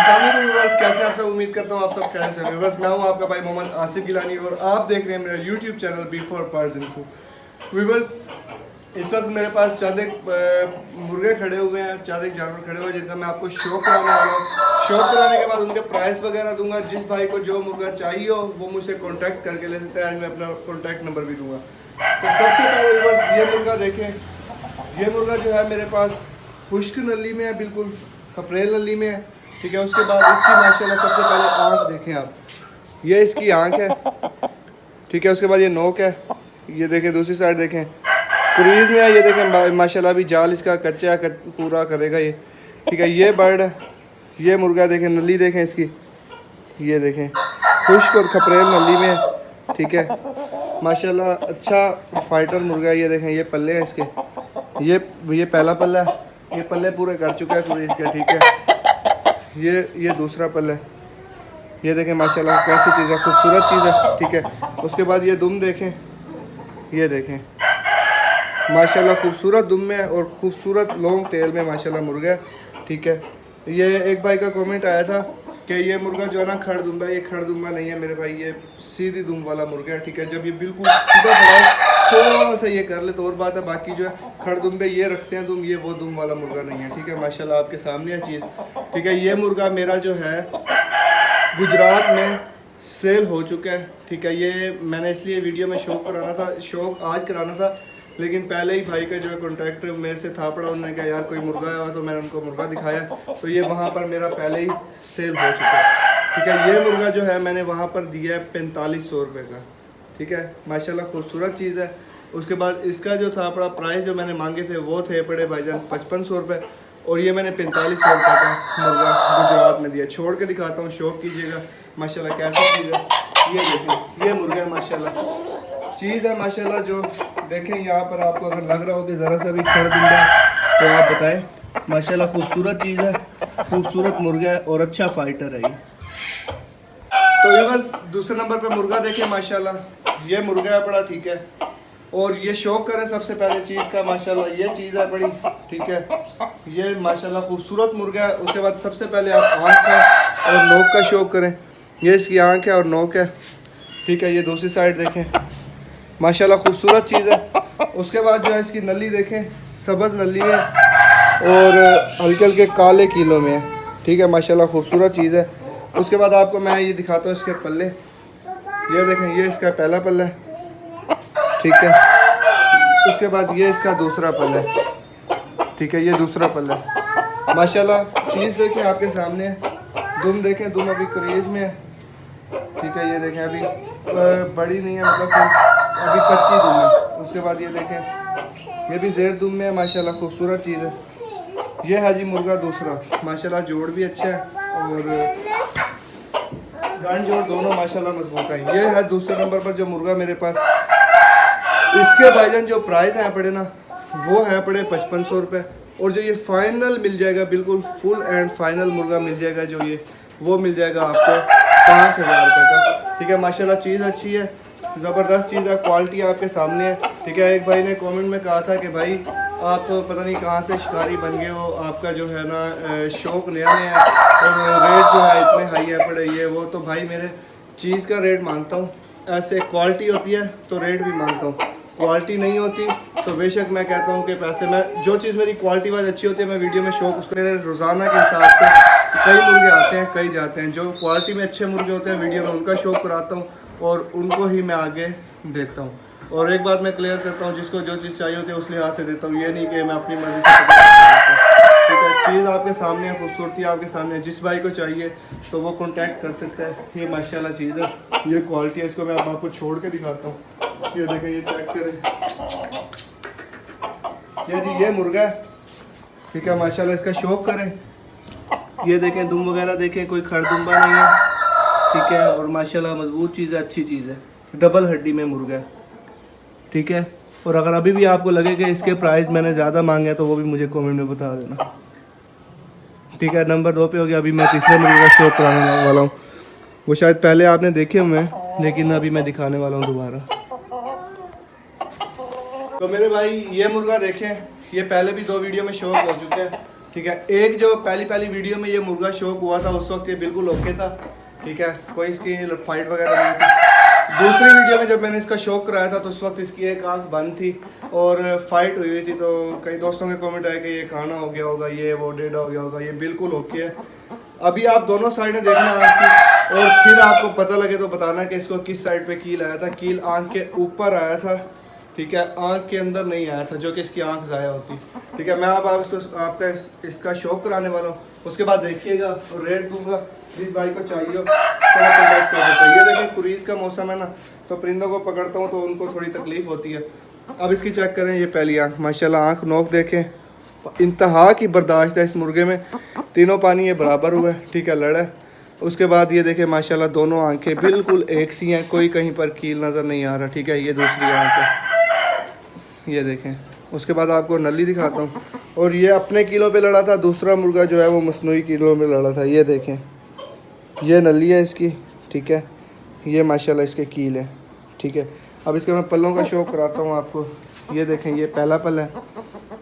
Viewers, कैसे आप सब? उम्मीद करता हूँ आप सब कैसे हैं। व्यूअर्स, मैं हूँ आपका भाई मोहम्मद आसिफ गिलानी और आप देख रहे हैं मेरा YouTube channel B4Birds Info। Viewers, इस वक्त मेरे पास चंद एक मुर्गे खड़े हुए हैं, चंद एक जानवर खड़े हुए हैं जिनका मैं आपको शौक कराने वाला हूँ। शौक कराने के बाद उनके प्राइस वगैरह दूंगा। जिस भाई को जो मुर्गा चाहिए हो वो मुझसे कॉन्टैक्ट करके ले सकते हैं एंड मैं अपना कॉन्टैक्ट नंबर भी दूंगा। तो सबसे पहले व्यूअर्स, ये मुर्गा देखें। ये मुर्गा जो है मेरे पास खुश्क नली में है, बिल्कुल अप्रैल नली में है। ठीक है, उसके बाद इसकी माशाल्लाह सबसे पहले आँख देखें आप, ये इसकी आँख है। ठीक है, उसके बाद ये नोक है, ये देखें। दूसरी साइड देखें, क्रीज में है, ये देखें माशाल्लाह भी जाल इसका कच्चा पूरा करेगा ये। ठीक है, ये बर्ड है, ये मुर्गा देखें, नली देखें इसकी, ये देखें खुश्क और खपरेल नली में है। ठीक है, माशाल्लाह अच्छा फाइटर मुर्गा है। ये देखें, ये पल्ले हैं इसके, ये पहला पल्ला है, ये पल्ले पूरे कर चुका है क्रीज के। ठीक है, ये दूसरा पल्ला है, ये देखें माशाल्लाह कैसी चीज़ है, खूबसूरत चीज़ है। ठीक है, उसके बाद ये दुम देखें, ये देखें माशाल्लाह खूबसूरत दुम में और खूबसूरत लॉन्ग टेल में माशाल्लाह मुर्गा है। ठीक है, ये एक भाई का कमेंट आया था कि ये मुर्गा जो है ना खड़ दुम्बा है। ये खड़ दुम्बा नहीं है मेरे भाई, ये सीधी दुम वाला मुर्गा है। ठीक है, जब ये बिल्कुल सीधा खड़ा है थोड़ा सा ये कर ले तो और बात है, बाकी जो है खड़ दुम्बे ये रखते हैं दुम, ये वो दुम वाला मुर्गा नहीं है। ठीक है, माशाल्लाह आपके सामने है चीज़। ठीक है, ये मुर्गा मेरा जो है गुजरात में सेल हो चुका है। ठीक है, ये मैंने इसलिए वीडियो में शौक कराना था, शौक आज कराना था, लेकिन पहले ही भाई का जो है कॉन्ट्रैक्ट मेरे से था पड़ा। उन्होंने कहा यार कोई मुर्गा आया तो मैंने उनको मुर्गा दिखाया, तो ये वहाँ पर मेरा पहले ही सेल हो चुका है। ठीक है, ये मुर्गा जो है मैंने वहाँ पर दिया है 4500 रुपये का। ठीक है, माशाल्लाह खूबसूरत चीज़ है। उसके बाद इसका जो था पड़ा प्राइस जो मैंने मांगे थे वो थे पड़े भाईजान 5500 रुपये, और ये मैंने 4500 रुपये का मुर्गा गुजरात में दिया। छोड़ के दिखाता हूँ, शौक कीजिएगा माशाल्लाह कैसी चीज़ है। ये देखें, ये मुर्गा माशाल्लाह चीज़ है माशाल्लाह। जो देखें यहाँ पर आपको अगर लग रहा हो कि ज़रा सा भी खड़ दूँगा तो आप बताएं, माशाल्लाह खूबसूरत चीज़ है, खूबसूरत मुर्गा है और अच्छा फाइटर है ये। तो व्यूअर्स, दूसरे नंबर पे मुर्गा देखें माशाल्लाह, ये मुर्गा है बड़ा। ठीक है, और ये शौक करें सबसे पहले चीज़ का माशाल्लाह, ये चीज़ है बड़ी। ठीक है, ये माशाल्लाह खूबसूरत मुर्गा है। उसके बाद सबसे पहले आप आँख का और नोक का शौक करें, ये इसकी आँख है और नोक है। ठीक है, ये दूसरी साइड देखें माशाल्लाह खूबसूरत चीज़ है। उसके बाद जो है इसकी नली देखें, सब्ज़ नली है और हल्के हल्के काले कीलों में है। ठीक है, माशाल्लाह खूबसूरत चीज़ है। उसके बाद आपको मैं ये दिखाता हूँ इसके पल्ले, ये देखें, ये इसका पहला पल्ला है। ठीक है, उसके बाद ये इसका दूसरा पल्ला है। ठीक है, ये दूसरा पल्ला है। माशाल्लाह चीज़ देखें आपके सामने है। दुम देखें, दुम अभी क्रीज में है। ठीक है, ये देखें अभी बड़ी नहीं है, मतलब अभी कच्ची दुम है। उसके बाद ये देखें, ये भी ज़ेर दुम में है। माशाल्लाह खूबसूरत चीज़ है। ये है जी मुर्गा दूसरा, माशाल्लाह जोड़ भी अच्छा है और गांड जोड़ दोनों माशाल्लाह मजबूत है। ये है दूसरे नंबर पर जो मुर्गा मेरे पास। इसके भाईजान जो प्राइस हैं पड़े ना वो हैं पड़े 5500 रुपये, और जो ये फाइनल मिल जाएगा, बिल्कुल फुल एंड फाइनल मुर्गा मिल जाएगा जो ये, वो मिल जाएगा आपको 5000 रुपये का। ठीक है, माशाल्लाह चीज़ अच्छी है, ज़बरदस्त चीज़ है, क्वालिटी आपके सामने है। ठीक है, एक भाई ने कमेंट में कहा था कि भाई आप पता नहीं कहाँ से शिकारी बन गए हो, आपका जो है ना शौक नया नया है और रेट जो है इतने हाई है पड़े ये वो। तो भाई मेरे चीज़ का रेट मांगता हूँ, ऐसे क्वालिटी होती है तो रेट भी मांगता हूँ, क्वालिटी नहीं होती तो बेशक मैं कहता हूँ कि पैसे, मैं जो चीज़ मेरी क्वालिटी वाइज अच्छी होती है मैं वीडियो में शौक उसको, मेरे रोज़ाना के हिसाब से कई मुर्गे आते हैं कई जाते हैं, जो क्वालिटी में अच्छे मुर्गे होते हैं वीडियो में उनका शौक कराता हूँ और उनको ही मैं आगे देता हूँ। और एक बात मैं क्लियर करता हूँ, जिसको जो चीज़ चाहिए होती है उस लिहाज से देता हूँ, ये नहीं कि मैं अपनी मर्ज़ी से। ठीक है, चीज़ आपके सामने है, खूबसूरती आपके सामने है, जिस भाई को चाहिए तो वो कांटेक्ट कर सकता है। ये माशाल्लाह चीज़ है, ये क्वालिटी है। इसको मैं अब आपको छोड़ के दिखाता हूँ, ये देखें, ये चेक करें, ये जी ये मुर्गा है। ठीक है, माशाल्लाह इसका शौक करें, ये देखें दुम वगैरह देखें, कोई खड़ दुम्बा नहीं है। ठीक है, और माशाल्लाह मजबूत चीज़ है, अच्छी चीज़ है, डबल हड्डी में मुर्गा है। ठीक है, और अगर अभी भी आपको लगे कि इसके प्राइस मैंने ज़्यादा मांगे तो वो भी मुझे कमेंट में बता देना। ठीक है, नंबर 2 पे हो गया। अभी मैं तीसरे मुर्गे का शौक कराने वाला हूँ, वो शायद पहले आपने देखे हुए हैं लेकिन अभी मैं दिखाने वाला हूँ दोबारा। तो मेरे भाई ये मुर्गा देखें, ये पहले भी 2 वीडियो में शौक हो चुके हैं ठीक है। एक जो पहली वीडियो में ये मुर्गा शौक हुआ था उस वक्त ये बिल्कुल ओके था, ठीक है, कोई इसकी फाइट वगैरह नहीं थी। दूसरी वीडियो में जब मैंने इसका शौक कराया था तो उस वक्त इसकी एक आंख बंद थी और फाइट हुई थी, तो कई दोस्तों के कमेंट आए कि ये खाना हो गया होगा, ये वो डेढ़ा हो गया होगा। ये बिल्कुल ओके है। अभी आप दोनों साइडें देखना आंख की, और फिर आपको पता लगे तो बताना कि इसको किस साइड पे कील आया था। कील आंख के ऊपर आया था, ठीक है, आंख के अंदर नहीं आया था, जो कि इसकी आंख ज़ाया होती, ठीक है। मैं अब आपका इसका शौक कराने वाला हूँ, उसके बाद देखिएगा और रेट दूंगा। जिस भाई को चाहिए तो कॉन्टैक्ट कर सकते हैं। ये देखें कुरीज़ का मौसम है ना, तो परिंदों को पकड़ता हूँ तो उनको थोड़ी तकलीफ़ होती है। अब इसकी चेक करें, ये पहली आंख माशाल्लाह, आंख नोक देखें, इंतहा की बर्दाश्त है इस मुर्गे में। तीनों पानी ये बराबर हुआ है, ठीक है, लड़ा है। उसके बाद ये देखें माशाल्लाह दोनों आंखें बिल्कुल एक सी हैं, कोई कहीं पर कील नज़र नहीं आ रहा, ठीक है। ये दूसरी आंख है, ये देखें। उसके बाद आपको नली दिखाता हूँ, और ये अपने कीलों पे लड़ा था, दूसरा मुर्गा जो है वो मसनूई कीलों में लड़ा था। ये देखें, ये नली है इसकी, ठीक है, ये माशाल्लाह इसके कील है, ठीक है। अब इसके मैं पल्लों का शौक कराता हूँ आपको। ये देखें, ये पहला पल है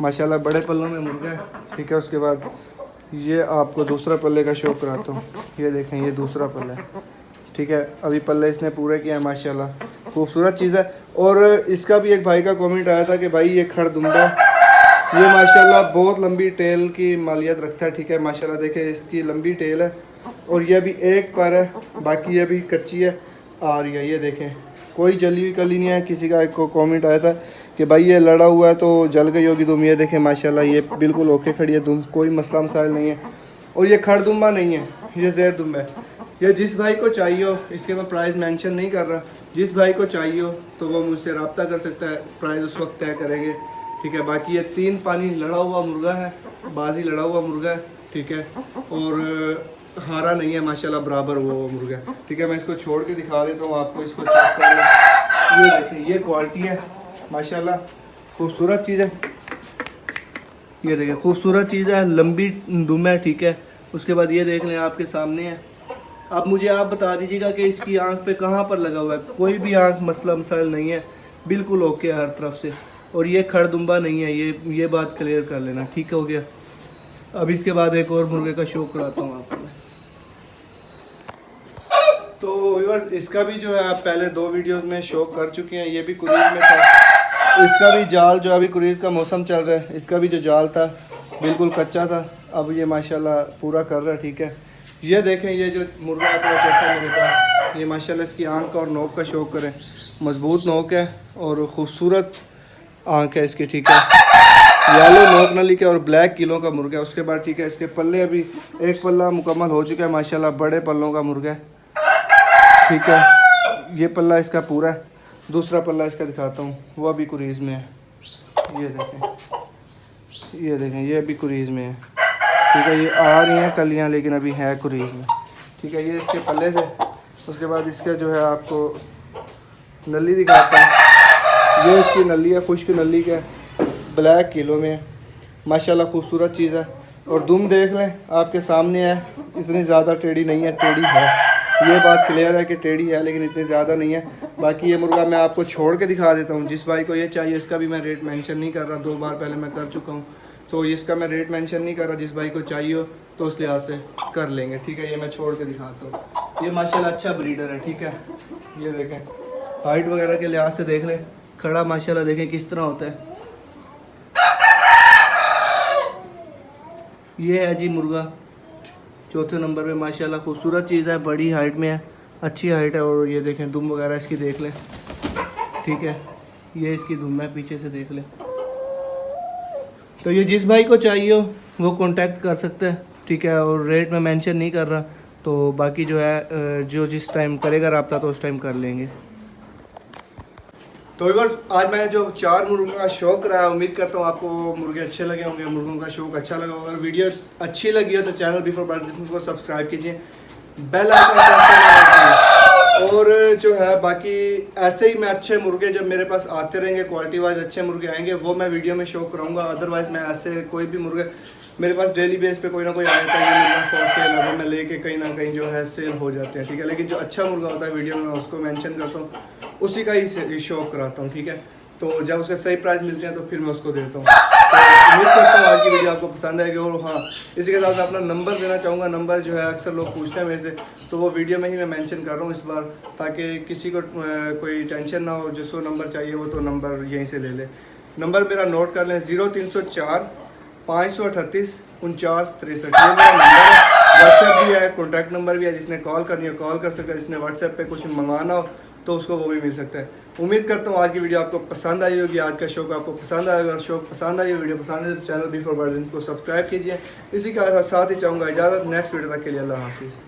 माशाल्लाह, बड़े पल्लों में मुर्गा है, ठीक है। उसके बाद ये आपको दूसरा पल्ले का शौक कराता हूँ। ये देखें, ये दूसरा पल्ला है, ठीक है। अभी पल्ले इसने पूरे किए हैं माशाल्लाह, खूबसूरत चीज़ है। और इसका भी एक भाई का कमेंट आया था कि भाई ये खड़दुम्बा, ये माशाल्लाह बहुत लंबी टेल की मालियत रखता है, ठीक है। माशाल्लाह देखें इसकी लंबी टेल है, और ये भी एक पर है, बाकी ये भी कच्ची है आ रही है। ये देखें, कोई जली हुई कली नहीं है। किसी का एक को कमेंट आया था कि भाई ये लड़ा हुआ है तो जल गई होगी दुम। ये देखें माशाल्लाह, ये बिल्कुल ओके खड़ी है दुम, कोई मसला मसाइल नहीं है। और ये खड़दुम्बा नहीं है, ये ज़ेर दुम है। ये जिस भाई को चाहिए हो, इसके मैं प्राइस मेंशन नहीं कर रहा, जिस भाई को चाहिए हो तो वो मुझसे रब्ता कर सकता है, प्राइस उस वक्त तय करेंगे, ठीक है। बाकी ये 3 पानी लड़ा हुआ मुर्गा है, बाजी लड़ा हुआ मुर्गा है, ठीक है, और हारा नहीं है माशाल्लाह, बराबर हुआ वो मुर्गा, ठीक है। मैं इसको छोड़ के दिखा देता हूँ आपको, इसको चेक कर लें। ये देखें, ये क्वालिटी है माशाल्लाह, खूबसूरत चीज़ है। ये देखें, खूबसूरत चीज़ है, लंबी दुम है, ठीक है। उसके बाद ये देख लें, आपके सामने है। आप मुझे आप बता दीजिएगा कि इसकी आंख पे कहाँ पर लगा हुआ है, कोई भी आंख मसला मसाइल नहीं है, बिल्कुल ओके है हर तरफ से। और ये खड़दुम्बा नहीं है, ये बात क्लियर कर लेना, ठीक हो गया। अब इसके बाद एक और मुर्गे का शौक कराता हूँ आपको। तो व्यूअर्स, इसका भी जो है आप पहले 2 वीडियोस में शौक कर चुके हैं, ये भी कुरीज़ में था। इसका भी जाल जो अभी कुरीज़ का मौसम चल रहा है, इसका भी जो जाल था बिल्कुल कच्चा था, अब ये माशाल्लाह पूरा कर रहा है, ठीक है। ये देखें, ये जो मुर्गा अपना चौथा मेरे पास, ये माशाल्लाह इसकी आंख और नोक का शौक करें, मजबूत नोक है और ख़ूबसूरत आंख है इसकी, ठीक है। येलो नोक नली के और ब्लैक किलों का मुर्गा है। उसके बाद ठीक है, इसके पल्ले अभी एक पल्ला मुकम्मल हो चुका है माशाल्लाह, बड़े पल्लों का मुर्गा है, ठीक है। ये पल्ला इसका पूरा है, दूसरा पल्ला इसका दिखाता हूँ, वो अभी कुरीज़ में है। ये देखें, ये देखें, ये अभी कुरीज़ में है, ठीक है। ये आ रही हैं कलियाँ, लेकिन अभी है कुरीज़ में, ठीक है। ये इसके पल्ले से। उसके बाद इसका जो है आपको नली दिखाता हूँ। ये इसकी नली है, खुश्क नली का, ब्लैक किलो में है माशाल्लाह, खूबसूरत चीज़ है। और दुम देख लें, आपके सामने है, इतनी ज़्यादा टेढ़ी नहीं है, टेढ़ी है, ये बात क्लियर है कि टेढ़ी है, लेकिन इतनी ज़्यादा नहीं है। बाकी ये मुर्गा मैं आपको छोड़ के दिखा देता हूँ। जिस भाई को ये चाहिए, इसका भी मैं रेट मेंशन नहीं कर रहा, 2 बार पहले मैं कर चुका हूँ, तो इसका मैं रेट मेंशन नहीं कर रहा। जिस भाई को चाहिए हो तो उस लिहाज से कर लेंगे, ठीक है। ये मैं छोड़ के दिखाता हूँ। ये माशाल्लाह अच्छा ब्रीडर है, ठीक है। ये देखें, हाइट वगैरह के लिहाज से देख लें, खड़ा माशाल्लाह देखें किस तरह होता है। ये है जी मुर्गा चौथे नंबर पे, माशाल्लाह खूबसूरत चीज़ है, बड़ी हाइट में है, अच्छी हाइट है। और ये देखें दुम वगैरह इसकी देख लें, ठीक है। ये इसकी दुम है, पीछे से देख लें। तो ये जिस भाई को चाहिए हो वो कांटेक्ट कर सकते हैं, ठीक है। और रेट में मेंशन नहीं कर रहा, तो बाकी जो है जो जिस टाइम करेगा रब्ता तो उस टाइम कर लेंगे। तो व्यूअर्स, आज मैंने जो 4 मुर्गों का शौक कराया, उम्मीद करता हूँ आपको मुर्गे अच्छे लगे होंगे, मुर्गों का शौक अच्छा लगा होगा। अगर वीडियो अच्छी लगी हो तो चैनल बिफोर पार्टिसिपेंट को सब्सक्राइब कीजिए, बेल आइकन, और जो है बाकी ऐसे ही मैं अच्छे मुर्गे जब मेरे पास आते रहेंगे, क्वालिटी वाइज अच्छे मुर्गे आएंगे, वो मैं वीडियो में शो कराऊंगा। अदरवाइज़ मैं ऐसे कोई भी मुर्गे मेरे पास डेली बेस पे कोई ना कोई आ जाता है, ये मुर्गा फॉर सेल है, वो मैं लेके कहीं ना कहीं जो है सेल हो जाते हैं, ठीक है। लेकिन जो अच्छा मुर्गा होता है वीडियो में मैं उसको मेंशन करता हूँ, उसी का ही शो कराता हूँ, ठीक है। तो जब उसके सही प्राइस मिलते हैं तो फिर मैं उसको देता हूँ। तो उम्मीद करता हूँ आज की वीडियो आपको पसंद आएगी। और हाँ, इसी के साथ मैं अपना नंबर देना चाहूँगा। नंबर जो है अक्सर लोग पूछते हैं मेरे से, तो वो वीडियो में ही मैं मेंशन कर रहा हूँ इस बार, ताकि किसी को कोई टेंशन ना हो। जिसको नंबर चाहिए वो तो नंबर यहीं से ले ले। नंबर मेरा नोट कर लें, 0304 538 49 63। ये मेरा नंबर है। व्हाट्सएप भी है, कॉन्टैक्ट नंबर भी है। जिसने कॉल करनी हो कॉल कर सकता है, जिसने व्हाट्सएप पे कुछ मंगवाना हो तो उसको वो भी मिल सकता है। उम्मीद करता हूँ आज की वीडियो आपको पसंद आई होगी, आज का शो आपको पसंद आएगा। अगर शो पसंद आई हो, वीडियो पसंद है तो चैनल बी4 बर्ड्स को सब्सक्राइब कीजिए। इसी के साथ ही चाहूँगा इजाज़त, नेक्स्ट वीडियो तक के लिए अल्लाह हाफिज़।